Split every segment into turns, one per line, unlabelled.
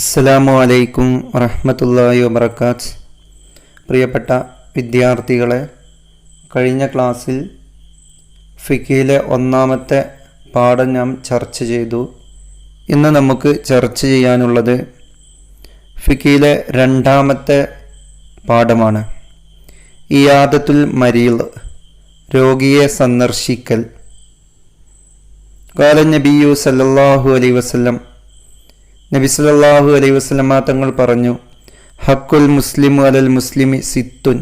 അസ്സലാമു അലൈക്കും വറഹ്മത്തുള്ളാഹി വബറകാത്ത്. പ്രിയപ്പെട്ട വിദ്യാർത്ഥികളെ, കഴിഞ്ഞ ക്ലാസ്സിൽ ഫിഖിലെ ഒന്നാമത്തെ പാഠം നാം ചർച്ച ചെയ്തു. ഇന്ന് നമുക്ക് ചർച്ച ചെയ്യാനുള്ളത് ഫിഖിലെ രണ്ടാമത്തെ പാഠമാണ്. ഇയാദത്തുൽ മരീദ്, രോഗിയെ സന്ദർശിക്കൽ. ഖാല നബിയു സല്ലല്ലാഹു അലൈഹി വസല്ലം, നബി സല്ലല്ലാഹു അലൈഹി വസല്ലമ തങ്ങൾ പറഞ്ഞു, ഹക്കുൽ മുസ്ലിമു അലൽ മുസ്ലിമി സിത്തുൻ.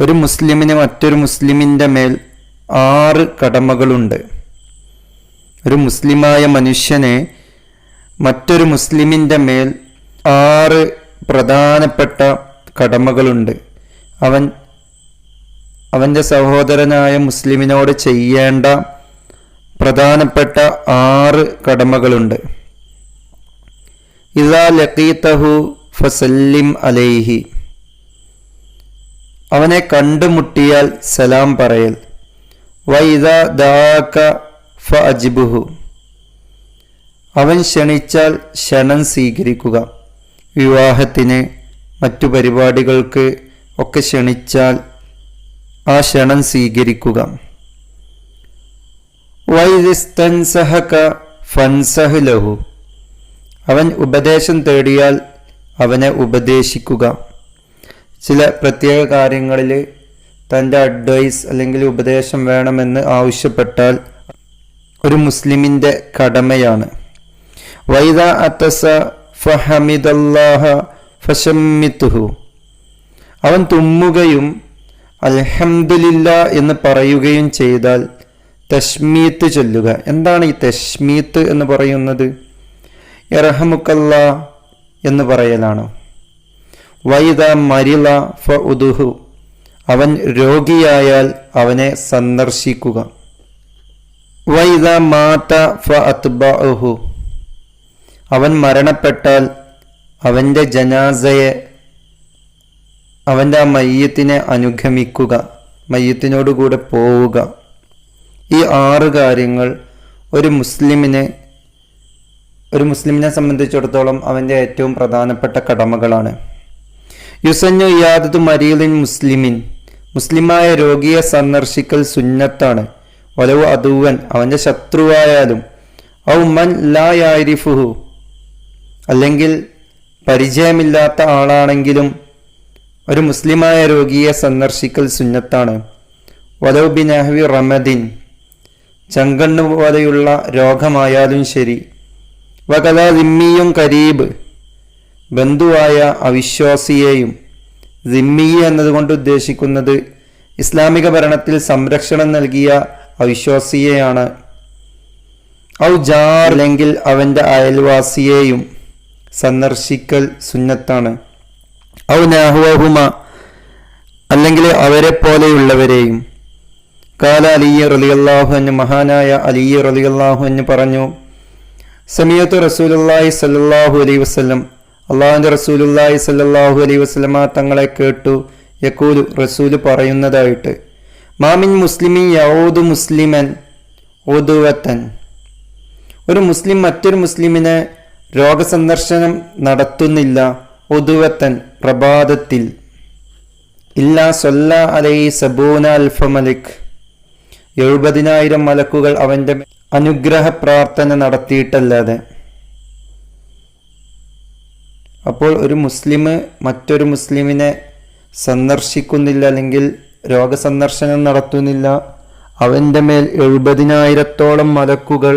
ഒരു മുസ്ലിമിന് മറ്റൊരു മുസ്ലിമിൻ്റെ മേൽ 6 കടമകളുണ്ട്. ഒരു മുസ്ലിമായ മനുഷ്യനെ മറ്റൊരു മുസ്ലിമിൻ്റെ മേൽ 6 പ്രധാനപ്പെട്ട കടമകളുണ്ട്. അവൻ്റെ സഹോദരനായ മുസ്ലിമിനോട് ചെയ്യേണ്ട പ്രധാനപ്പെട്ട 6 കടമകളുണ്ട്. ഇദാ ലഖീതഹു ഫസല്ലിം അലൈഹി, അവനെ കണ്ടുമുട്ടിയാൽ സലാം പറയൽ. വഇദാ ദാക ഫഅജിബുഹു, അവൻ ക്ഷണിച്ചാൽ ക്ഷണം സ്വീകരിക്കുക. വിവാഹത്തിന് മറ്റു പരിപാടികൾക്ക് ഒക്കെ ക്ഷണിച്ചാൽ ആ ക്ഷണം സ്വീകരിക്കുക. വഇദിസ്തൻസഹക ഫൻസഹ് ലഹു, അവൻ ഉപദേശം തേടിയാൽ അവനെ ഉപദേശിക്കുക. ചില പ്രത്യേക കാര്യങ്ങളിൽ തൻ്റെ അഡ്വൈസ് അല്ലെങ്കിൽ ഉപദേശം വേണമെന്ന് ആവശ്യപ്പെട്ടാൽ ഒരു മുസ്ലിമിൻ്റെ കടമയാണ്. വൈദാ അത്തസ ഫഹമിദല്ലാഹ ഫശമ്മിത്തുഹു, അവൻ തുമ്മുകയും അൽഹംദുലില്ലാ എന്ന് പറയുകയും ചെയ്താൽ തശ്മീത്ത് ചൊല്ലുക. എന്താണ് ഈ തശ്മീത്ത് എന്ന് പറയുന്നത്? യർഹമുക്കല്ലാ എന്ന് പറയലാണ്. വൈദ മരിള ഫഉദുഹു, അവൻ രോഗിയായാൽ അവനെ സന്ദർശിക്കുക. വൈദ മാത ഫഅത്ബഉഹു, അവൻ മരണപ്പെട്ടാൽ അവൻ്റെ ജനാസയെ, അവൻ്റെ ആ മയ്യത്തിനെ അനുഗമിക്കുക, മയ്യത്തിനോടുകൂടെ പോവുക. ഈ 6 കാര്യങ്ങൾ ഒരു മുസ്ലിമിനെ സംബന്ധിച്ചിടത്തോളം അവൻ്റെ ഏറ്റവും പ്രധാനപ്പെട്ട കടമകളാണ്. യുസന്നു ഇയാദത്തു മരീദിൻ മുസ്ലിമിൻ, മുസ്ലിമായ രോഗിയെ സന്ദർശിക്കൽ സുന്നത്താണ്. വലവു അദുവൻ, അവൻ്റെ ശത്രുവായാലും. ഔ മൻ ലാ യഅരിഫുഹു, അല്ലെങ്കിൽ പരിചയമില്ലാത്ത ആളാണെങ്കിലും ഒരു മുസ്ലിമായ രോഗിയെ സന്ദർശിക്കൽ സുന്നത്താണ്. വലവു ബിനഹ്വി റമദിൻ, ചങ്കണ്ണു പോലെയുള്ള രോഗമായാലും ശരി. വകല ദിമ്മിയും കരീബ്, ബന്ധുവായ അവിശ്വാസിയെയും. ദിമ്മി എന്നതുകൊണ്ട് ഉദ്ദേശിക്കുന്നത് ഇസ്ലാമിക ഭരണത്തിൽ സംരക്ഷണം നൽകിയ അവിശ്വാസിയെയാണ്. ഔ ജാർ, അല്ലെങ്കിൽ അവൻ്റെ അയൽവാസിയെയും സന്ദർശിക്കൽ സുന്നത്താണ്. ഔ നഹ്വഹുമ, അല്ലെങ്കിൽ അവരെ പോലെയുള്ളവരെയും. കാല അലി റളിയല്ലാഹു അൻഹു, മഹാനായ അലി റളിയല്ലാഹു അൻഹു പറഞ്ഞു, സമീഅത്തു റസൂലുള്ളാഹി സ്വല്ലല്ലാഹു അലൈഹി വസല്ലം, അല്ലാഹുവിൻ്റെ റസൂലുള്ളാഹി സ്വല്ലല്ലാഹു അലൈഹി വസല്ലമ തങ്ങളെ കേട്ടു. യഖൂലു, റസൂല് പറയുന്നതായിട്ട്, മാമിൻ മുസ്ലിമി യഊദു മുസ്ലിമൻ ഉദുവതൻ, ഒരു മുസ്ലിം മറ്റൊരു മുസ്ലിമിനെ രോഗസന്ദർശനം നടത്തുന്നില്ല. ഉദുവത്തൻ, പ്രഭാതത്തിൽ. ഇല്ലാ സല്ല അലൈഹി സബൂന അൽഫ മലിക്, 70,000 മലക്കുകൾ അവൻ്റെ അനുഗ്രഹ പ്രാർത്ഥന നടത്തിയിട്ടല്ലാതെ. അപ്പോൾ ഒരു മുസ്ലിം മറ്റൊരു മുസ്ലിമിനെ സന്ദർശിക്കുന്നില്ല, അല്ലെങ്കിൽ രോഗസന്ദർശനം നടത്തുന്നില്ല, അവൻ്റെ മേൽ 70,000-ഓളം മലക്കുകൾ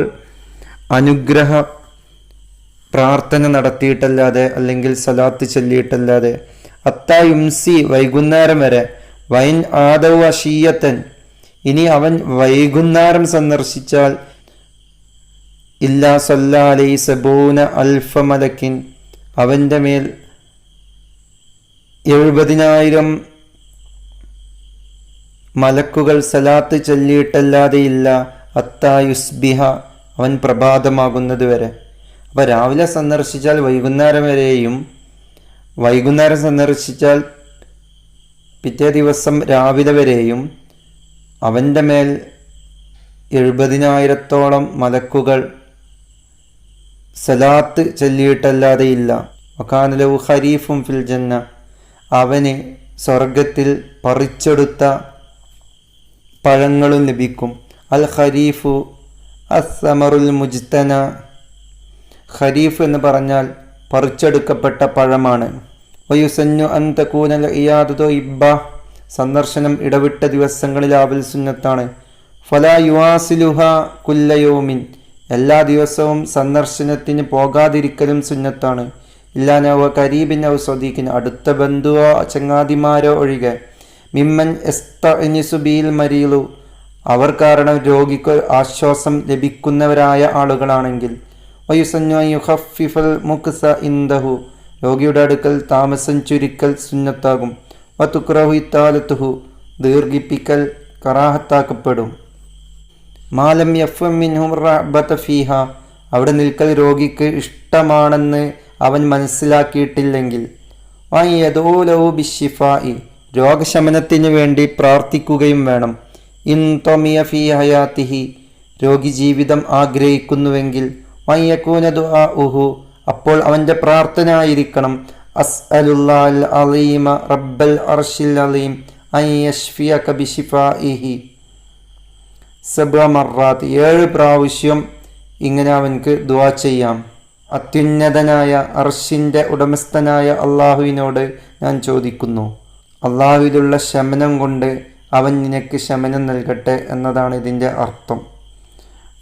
അനുഗ്രഹ പ്രാർത്ഥന നടത്തിയിട്ടല്ലാതെ, അല്ലെങ്കിൽ സലാത്ത് ചൊല്ലിയിട്ടല്ലാതെ. അത്താ യുംസി, വൈകുന്നേരം വരെ. വൈൻ ആദവ് അഷീയത്തൻ, ഇനി അവൻ വൈകുന്നേരം സന്ദർശിച്ചാൽ ഇല്ലാ സല്ലാ അലൈഹി സബൂന അൽഫ മലക്കിൻ, അവൻ്റെ മേൽ 70,000 മലക്കുകൾ സലാത്ത് ചൊല്ലിയിട്ടല്ലാതെയില്ല. അത്താ യുസ്ബിഹ, അവൻ പ്രഭാതമാകുന്നത് വരെ. അപ്പോൾ രാവിലെ സന്ദർശിച്ചാൽ വൈകുന്നേരം വരെയും, വൈകുന്നേരം സന്ദർശിച്ചാൽ പിറ്റേ ദിവസം രാവിലെ വരെയും അവൻ്റെ മേൽ 70,000-ഓളം മലക്കുകൾ സലാത്ത് ചൊല്ലിയിട്ടല്ലാതെയില്ല. വകാനലഹു ഖരീഫും ഫിൽ ജന്ന, അവന് സ്വർഗത്തിൽ പറിച്ചെടുത്ത പഴങ്ങളും ലഭിക്കും. അൽ ഖരീഫു അസ്സമറുൽ മുജ്തന, ഖരീഫ് എന്ന് പറഞ്ഞാൽ പറിച്ചെടുക്കപ്പെട്ട പഴമാണ്. വയുസന്നു അൻ തകൂനൽ ഇയാദതു ഇബ്ബ, സന്ദർശനം ഇടവിട്ട ദിവസങ്ങളിലാവൽ സുന്നത്താണ്. ഫലാ യുവാസിലുഹ കുല്ല യൗമിൻ, എല്ലാ ദിവസവും സന്ദർശനത്തിന് പോകാതിരിക്കലും സുന്നത്താണ്. ഇല്ലാനവ കരീബിൻ ഔ സ്വദീഖിൻ, അടുത്ത ബന്ധുവോ ചങ്ങാതിമാരോ ഒഴികെ. മിമ്മൻ എസ്തഅനിസു ബിൽ മരീലു, അവർ കാരണം രോഗിക്ക് ആശ്വാസം ലഭിക്കുന്നവരായ ആളുകളാണെങ്കിൽ. വയുസന്നു അൻ യുഖഫിഫൽ മുക്സ ഇൻദഹു, രോഗിയുടെ അടുക്കൽ താമസം ചുരുക്കൽ സുന്നത്താകും. വതുക്റഹു ഇത്താലത്തുഹു, ദീർഘിപ്പിക്കൽ കറാഹത്താക്കപ്പെടും. മാലം യഫ്ഹം മിൻഹു റഅബത ഫീഹ, അവിടെ നിൽക്കൽ രോഗിക്ക് ഇഷ്ടമാണെന്ന് അവൻ മനസ്സിലാക്കിയിട്ടില്ലെങ്കിൽ. വയദൂലഹു ബിശ്ശിഫാഇ, രോഗശമനത്തിന് വേണ്ടി പ്രാർത്ഥിക്കുകയും വേണം. ഇൻ തമിയ ഫീ ഹയാത്തിഹി, രോഗി ജീവിതം ആഗ്രഹിക്കുന്നുവെങ്കിൽ. വയകൂന ദുആഉഹു, അപ്പോൾ അവൻ്റെ പ്രാർത്ഥന ആയിരിക്കണം അസ്അലുല്ലാഹൽ അലീമ റബ്ബൽ അർശിൽ അലീം അൻ യശ്ഫിയക ബിശിഫാഇഹി സബ്അ മർറാത്ത്, 7 പ്രാവശ്യം ഇങ്ങനെ അവൻക്ക് ദുആ ചെയ്യാം. അത്യുന്നതനായ അർശിൻ്റെ ഉടമസ്ഥനായ അള്ളാഹുവിനോട് ഞാൻ ചോദിക്കുന്നു, അള്ളാഹുവിലുള്ള ശമനം കൊണ്ട് അവൻ നിനക്ക് ശമനം നൽകട്ടെ എന്നതാണ് ഇതിൻ്റെ അർത്ഥം.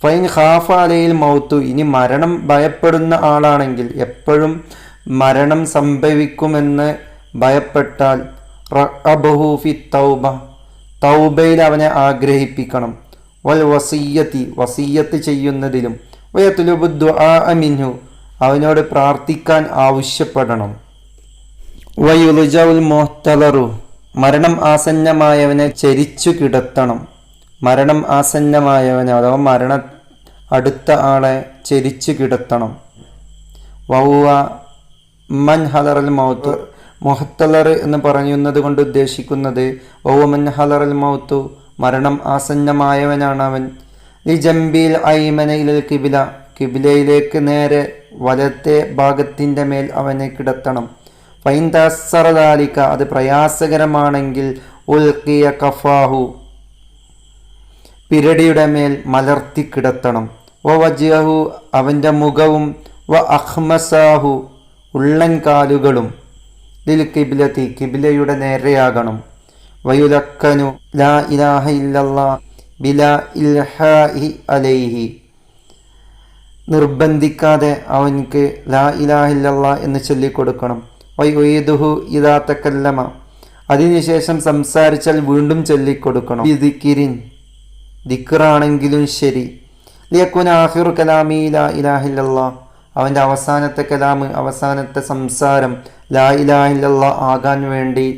ഫൈൻ ഖാഫ അലൈൽ മൗത്തു, ഇനി മരണം ഭയപ്പെടുന്ന ആളാണെങ്കിൽ, എപ്പോഴും മരണം സംഭവിക്കുമെന്ന് ഭയപ്പെട്ടാൽ, റഅബഹു ഫി തൗബ, തൗബയിൽ അവനെ ആഗ്രഹിപ്പിക്കണം. വൽ വസിയ്യത്തി, വസിയ്യത്ത് ചെയ്യുന്നതിലും. വയത്ലുബു ദുആ മിൻഹു, അവനോട് പ്രാർത്ഥിക്കാൻ ആവശ്യപ്പെടണം. വയുൽജഉൽ മുഹ്തലറു, മരണം ആസന്നമായവനെ ചരിച്ചു കിടത്തണം. മരണം ആസന്നമായവനെ അഥവാ മരണ അടുത്ത ആളെ ചരിച്ചു കിടത്തണം. വഹുവ മൻ ഹലറൽ മൗത്ത്, മുഹ്തലർ എന്ന് പറയുന്നത് കൊണ്ട് ഉദ്ദേശിക്കുന്നത് വഹുവ മൻ ഹലറൽ മൗത്തു, മരണം ആസന്നമായവനാണ് അവൻ. ലിജംബിൽ ഐമന ഇലൽ കിബില, കിബിലയിലേക്ക് നേരെ വലത്തെ ഭാഗത്തിൻ്റെ മേൽ അവനെ കിടത്തണം. ഫൈൻ തഅസ്സറദാലിക, അത് പ്രയാസകരമാണെങ്കിൽ ഉൽഖിയ കഫാഹു, പിരടിയുടെ മേൽ മലർത്തി കിടത്തണം. വ വജ്ഹഹു, അവൻ്റെ മുഖവും. വ അഖ്മസാഹു, ഉള്ളൻ കാലുകളും. ലിൽ കിബ്ലതി, കിബ്ലയുടെ നേരെയാകണം. വയുലക്കനു ലാ ഇലാഹ ഇല്ലല്ലാഹ് ബിലാ ഇൽഹാഇ അലൈഹി, നിർബന്ധിക്കാതെ അവൻക്ക് ലാ ഇലാഹ ഇല്ലല്ലാഹ് എന്ന് ചൊല്ലിക്കൊടുക്കണം. വയുഈദുഹു ഇദാ തകല്ലമ, അതിനുശേഷം സംസാരിച്ചാൽ വീണ്ടും ചൊല്ലിക്കൊടുക്കണം. ദിക്റിൻ, ദിക്റാണെങ്കിലും ശരി. ലിയകുന ആഖിറു കലാമി ലാ ഇലാഹ ഇല്ലല്ലാഹ്, അവൻ്റെ അവസാനത്തെ കലാം, അവസാനത്തെ സംസാരം ലാ ഇലാഹ ഇല്ലല്ലാഹ് ആകാൻ വേണ്ടി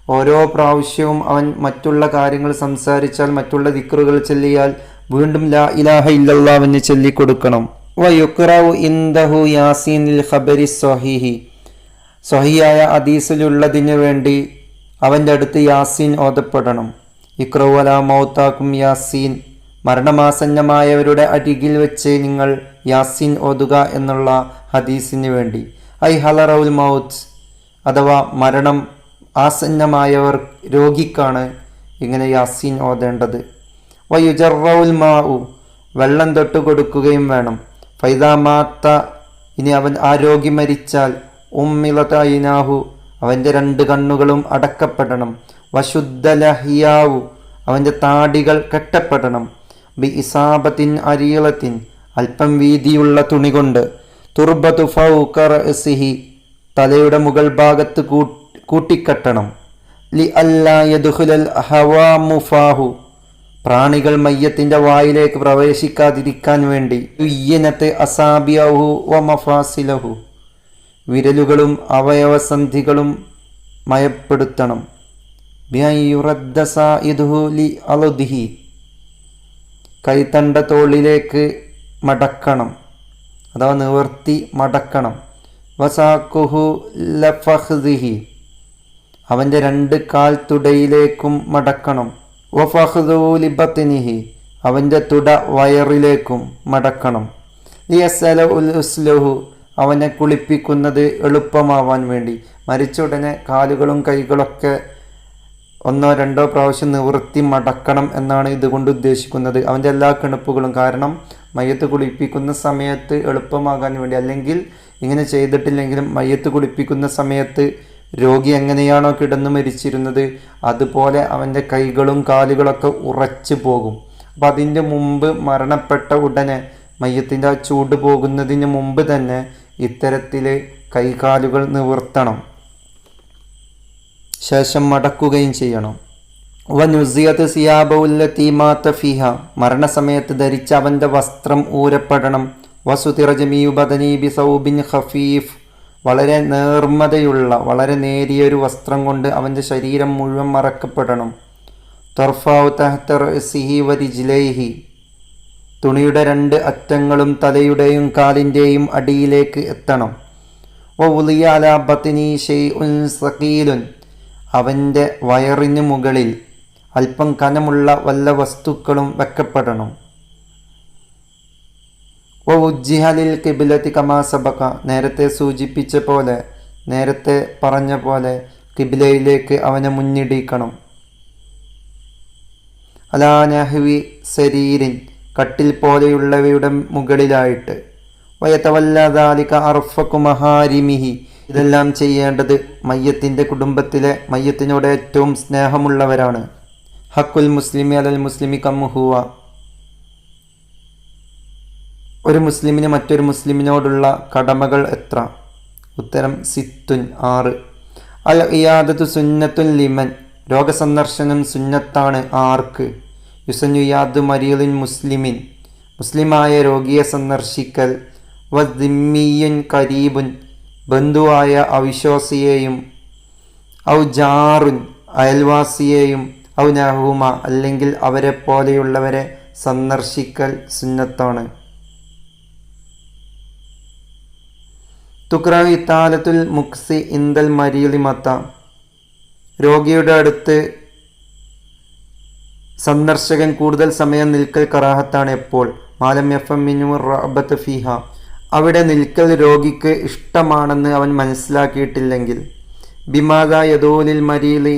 ഓരോ പ്രാവശ്യവും അവൻ മറ്റുള്ള കാര്യങ്ങൾ സംസാരിച്ചാൽ, മറ്റുള്ള ദിക്റുകൾ ചൊല്ലിയാൽ വീണ്ടും ലാ ഇലാഹ ഇല്ലല്ലാഹ് എന്ന് ചൊല്ലിക്കൊടുക്കണം. വയുഖ്റഉ ഇൻദഹു യാസീൻ ലിൽ ഖബരി സ്വഹീഹി, സ്വഹിയായ ഹദീസിലുള്ളതിനു വേണ്ടി അവൻ്റെ അടുത്ത് യാസീൻ ഓതപ്പെടണം. ഇഖ്റഉ അലാ മൗതാക്കും യാസീൻ, മരണമാസന്നമായവരുടെ അരികിൽ വെച്ച് നിങ്ങൾ യാസീൻ ഓതുക എന്നുള്ള ഹദീസിന് വേണ്ടി. ഐ ഹലറൗൽ മൗത്ത്, അഥവാ മരണം ആസന്നമായവർ, രോഗിക്കാണ് ഇങ്ങനെ യാസീൻ ഓതേണ്ടത്. വയുജറൗൽ മാഉ, വെള്ളം തൊട്ട് കൊടുക്കുകയും വേണം. ഫൈദാ മാത്ത, ഇനി അവൻ ആ രോഗി മരിച്ചാൽ, ഉമ്മിലത ഐനാഹു, അവൻ്റെ 2 കണ്ണുകളും അടക്കപ്പെടണം. വശുദ്ധ ലഹിയാവു, അവൻ്റെ താടികൾ കെട്ടപ്പെടണം. ബി ഇസാബത്തിൻ അരീളത്തിൻ, അല്പം വീതിയുള്ള തുണി കൊണ്ട്. തുർബത്തു ഫൗക റഅസിഹി, തലയുടെ മുകൾ ഭാഗത്ത് കൂട്ടിക്കെട്ടണം. ലി അല്ലാ യദ്ഖുലൽ ഹവാമു ഫാഹു, പ്രാണികൾ മയ്യത്തിൻ്റെ വായിലേക്ക് പ്രവേശിക്കാതിരിക്കാൻ വേണ്ടി. യുയ്യനത്ത് അസാബിയഹു വ മഫാസിലഹു, വിരലുകളും അവയവസന്ധികളും മയപ്പെടുത്തണം. ബിഅയ്യുറദ്ദ സായിദുഹു ലി അലുദിഹി, കൈത്തണ്ട തോളിലേക്ക് മടക്കണം, അഥവാ നിവർത്തി മടക്കണം. വസാഖുഹു ലഫഖ്ദിഹി, അവൻ്റെ 2 കാൽ തുടയിലേക്കും മടക്കണം. വഫഖ്ദുഹു ലിബത്നിഹി, അവൻ്റെ തുട വയറിലേക്കും മടക്കണം. ലിയസ്അല ഉസ്ലഹു അവനെ കുളിപ്പിക്കുന്നത് എളുപ്പമാവാൻ വേണ്ടി. മരിച്ച ഉടനെ കാലുകളും കൈകളൊക്കെ 1-2 പ്രാവശ്യം നിവൃത്തി മടക്കണം എന്നാണ് ഇതുകൊണ്ട് ഉദ്ദേശിക്കുന്നത്. അവൻ്റെ എല്ലാ കിണപ്പുകളും, കാരണം മയ്യത്ത് കുളിപ്പിക്കുന്ന സമയത്ത് എളുപ്പമാകാൻ വേണ്ടി. അല്ലെങ്കിൽ ഇങ്ങനെ ചെയ്തിട്ടില്ലെങ്കിലും മയ്യത്ത് കുളിപ്പിക്കുന്ന സമയത്ത് രോഗി എങ്ങനെയാണോ കിടന്നു മരിച്ചിരുന്നത് അതുപോലെ അവൻ്റെ കൈകളും കാലുകളൊക്കെ ഉറച്ചു പോകും. അപ്പം അതിൻ്റെ മുമ്പ് മരണപ്പെട്ട ഉടനെ മയ്യത്തിൻ്റെ ആ ചൂട് പോകുന്നതിന് മുമ്പ് തന്നെ ഇത്തരത്തിൽ കൈകാലുകൾ നിവർത്തണം, ശേഷം മടക്കുകയും ചെയ്യണം. വനുസിയത്ത് സിയാബുല്ലത്തി മാത ഫിഹ മരണസമയത്ത് ധരിച്ച അവൻ്റെ വസ്ത്രം ഊരപ്പെടണം. വസുതിറ ജമീഉ ബദനി ബിസൗബിൻ ഖഫീഫ് വളരെ നേർമതയുള്ള വളരെ നേരിയൊരു വസ്ത്രം കൊണ്ട് അവൻ്റെ ശരീരം മുഴുവൻ മറക്കപ്പെടണം. തർഫാഉ തഹ്ത റഅസിഹി വരിജ്ലൈഹി തുണിയുടെ 2 അറ്റങ്ങളും തലയുടെയും കാലിൻ്റെയും അടിയിലേക്ക് എത്തണം. വഉളിയ അലാ ബത്നി ശൈഉൻ സഖീലുൻ അവൻ്റെ വയറിന് മുകളിൽ അല്പം കനമുള്ള വല്ല വസ്തുക്കളും വെക്കപ്പെടണം. വഉജ്ജിഹലിൽ ഖിബ്ലതി കമാ സബക നേരത്തെ സൂചിപ്പിച്ച പോലെ, നേരത്തെ പറഞ്ഞ പോലെ ഖിബ്ലയിലേക്ക് അവനെ മുന്നിടിക്കണം. അലാ നഹ്വി സരീരിൻ കട്ടിൽ പോലെയുള്ളവയുടെ മുകളിലായിട്ട്. വയതവല്ല ദാലിക അർഫഖു മഹാരിമിഹി ഇതെല്ലാം ചെയ്യേണ്ടത് മയ്യത്തിൻ്റെ കുടുംബത്തിലെ മയ്യത്തിനോട് ഏറ്റവും സ്നേഹമുള്ളവരാണ്. ഹക്കുൽ മുസ്ലിമി അലൽ മുസ്ലിമി കമ്മുഹുവ ഒരു മുസ്ലിമിന് മറ്റൊരു മുസ്ലിമിനോടുള്ള കടമകൾ എത്ര? ഉത്തരം സിത്തുൻ 6. അൽ ഇയാദത്തു സുന്നത്തുൻ ലിമൻ രോഗസന്ദർശനം സുന്നത്താണ് ആർക്ക്? യുസന്നു യാദു മരീലിൻ മുസ്ലിമിൻ മുസ്ലിമായ രോഗിയെ സന്ദർശിക്കൽ. വദ്ദിമ്മിയുൻ കരീബുൻ ബന്ധുവായ അവിശ്വാസിയെയും, ഔ ജാറുൻ അയൽവാസിയെയും, ഔ നഹുമ അല്ലെങ്കിൽ അവരെ പോലെയുള്ളവരെ സന്ദർശിക്കൽ സുന്നത്താണ്. തുക്റഹു ഇത്താലത്തുൽ മുക്സി ഇന്ദൽ മരീലി മത്ത രോഗിയുടെ അടുത്ത് സന്ദർശകൻ കൂടുതൽ സമയം നിൽക്കൽ കറാഹത്താണ്. എപ്പോൾ? മാലം യഫം മിൻഹു റഅബത ഫീഹ അവിടെ നിൽക്കൽ രോഗിക്ക് ഇഷ്ടമാണെന്ന് അവൻ മനസ്സിലാക്കിയിട്ടില്ലെങ്കിൽ. ബിമാദ യദൂലിൽ മരീലി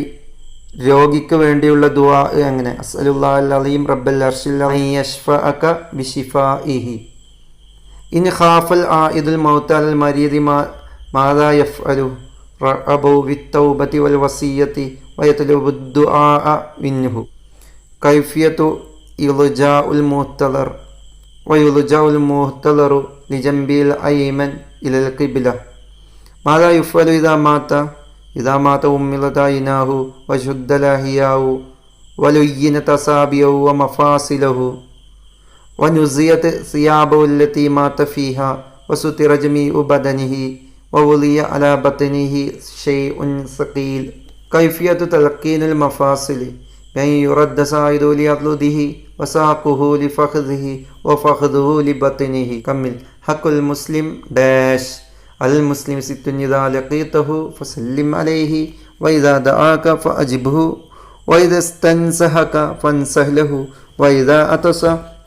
രോഗിക്ക് വേണ്ടിയുള്ള ദുആ അങ്ങനെ അസ്അലുല്ലാഹൽ അലീം റബ്ബൽ അർശിൽ യശ്ഫഅക ബിശിഫാഇഹി. ഇൻ ഖാഫൽ ആയിദുൽ മൗത അൽ മരീദി മാദാ യഫ്അലു റഅബു ബിത്തൗബതി വൽ വസിയതി വയത്ലബു ദുആ മിൻഹു. കൈഫിയത്തു ഇൽജാഉൽ മുഹ്തദർ വയുൽജാഉൽ മുഹ്തദറു ലിജംബിൽ അയ്മൻ ഇലൽ ഖിബ്ല. മാദാ യുഫ്അലു ഇദാ മാത ഉമ്മിലത ഇനാഹു വശുദ്ദ ലഹിയാഹു വലുയ്യിന തസാബിഹു വമഫാസിലഹു വനുസിയത് സിയാബഹു അല്ലതി മാത ഫീഹാ വസുതിറ ജമീഉ ബദനിഹി വവുളിയ അലാ ബത്നിഹി ശൈഉൻ സഖീൽ. കൈഫിയത്തു തൽഖീനുൽ മഫാസിലി ബൈ യുറദ്ദ സായിദു ലിയദ്ലുദിഹി വസാഖുഹു ലിഫഖദിഹി വഫഖദുഹു ലിബത്നിഹി. കമ്മിൽ ഹഖുൽ മുസ്ലിം ഡാഷ് അൽ മുസ്ലിം സിത്തുൻ ഇദാ ലഖീതഹു ഫസല്ലിം അലൈഹി വഇദാ ദആക ഫഅജിബ്ഹു വഇദാ ഇസ്തൻസഹക ഫൻസഹ് ലഹു വഇദാ അതസ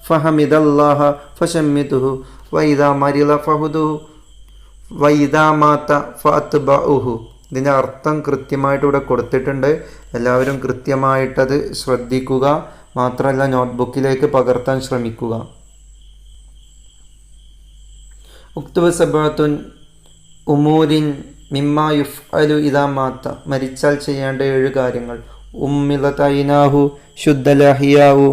ഫഹമിദല്ലാഹ ഫശമ്മിതുഹു വഇദാ മരിള ഫഹുദുഹു വഇദാ മാത ഫഅത്ബഉഹു. ഇതിൻ്റെ അർത്ഥം കൃത്യമായിട്ട് ഇവിടെ കൊടുത്തിട്ടുണ്ട്. എല്ലാവരും കൃത്യമായിട്ടത് ശ്രദ്ധിക്കുക. മാത്രമല്ല നോട്ട്ബുക്കിലേക്ക് പകർത്താൻ ശ്രമിക്കുക. ഉക്തുബ സബഅത്തുൻ ഉമൂരിൻ മിമ്മാ യുഫ്അലു ഇദാ മാത മരിച്ചാൽ ചെയ്യേണ്ട 7 കാര്യങ്ങൾ. ഉമ്മിലത ഐനാഹു ശുദ്ദ ലഹിയാഹു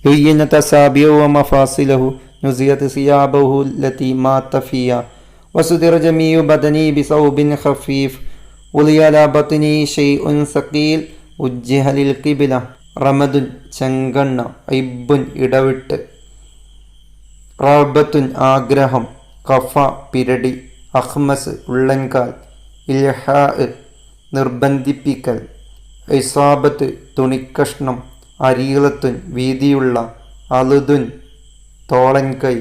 ലുയ്യിന തസാബിഹു വമഫാസിലഹു നുസിയത് സിയാബഹു ലതി മാത ഫിയ വസുദിറ ജമീഉ ബദനി ബിസൗബിൻ ഖഫീഫ് ഉളിയ അലാ ബത്നി ശൈഉൻ സഖീൽ ഉജ്ജിഹ ലിൽ ഖിബ്ല. റമദുൻ ചെങ്കണ്ണ, ഐബുൻ ഇടവിട്ട്, റഅബത്തുൻ ആഗ്രഹം, ഖഫ പിരടി, അഖ്മസ് ഉള്ളൻകാൽ, ഇൽഹാ നിർബന്ധിപ്പിക്കൽ, ഇസാബത്ത് തുണിക്കഷ്ണം, അരീലത്തുൻ വീതിയുള്ള, അലുദുൻ തോളൻകൈ.